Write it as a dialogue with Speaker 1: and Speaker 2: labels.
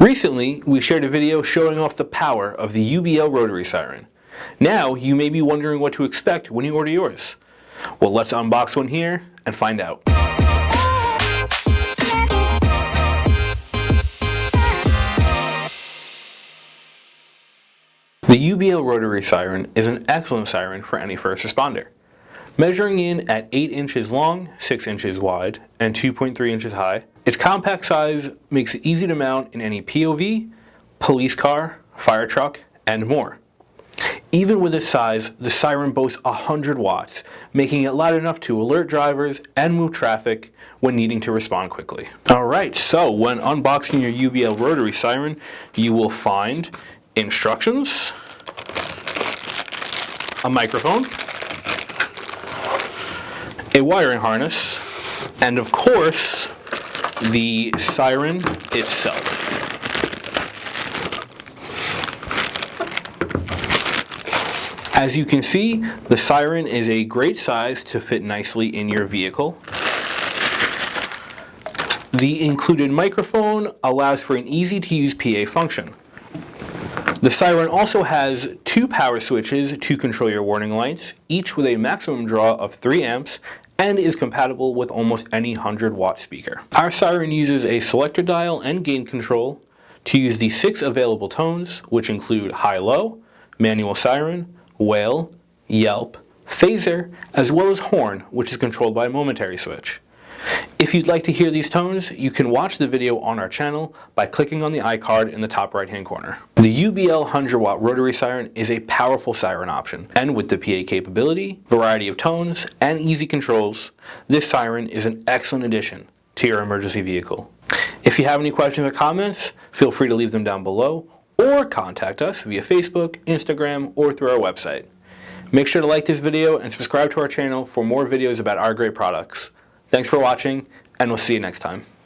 Speaker 1: Recently, we shared a video showing off the power of the UBL Rotary Siren. Now, you may be wondering what to expect when you order yours. Well, let's unbox one here and find out. The UBL Rotary Siren is an excellent siren for any first responder. Measuring in at 8 inches long, 6 inches wide, and 2.3 inches high, its compact size makes it easy to mount in any POV, police car, fire truck, and more. Even with its size, the siren boasts 100 watts, making it loud enough to alert drivers and move traffic when needing to respond quickly. Alright, so when unboxing your UBL Rotary Siren, you will find instructions, a microphone, a wiring harness, and of course, the siren itself. As you can see, the siren is a great size to fit nicely in your vehicle. The included microphone allows for an easy-to-use PA function. The siren also has 2 power switches to control your warning lights, each with a maximum draw of 3 amps, and is compatible with almost any 100-watt speaker. Our siren uses a selector dial and gain control to use the 6 available tones, which include high-low, manual siren, wail, yelp, phaser, as well as horn, which is controlled by a momentary switch. If you'd like to hear these tones, you can watch the video on our channel by clicking on the iCard in the top right-hand corner. The UBL 100-watt rotary siren is a powerful siren option, and with the PA capability, variety of tones, and easy controls, this siren is an excellent addition to your emergency vehicle. If you have any questions or comments, feel free to leave them down below, or contact us via Facebook, Instagram, or through our website. Make sure to like this video and subscribe to our channel for more videos about our great products. Thanks for watching, and we'll see you next time.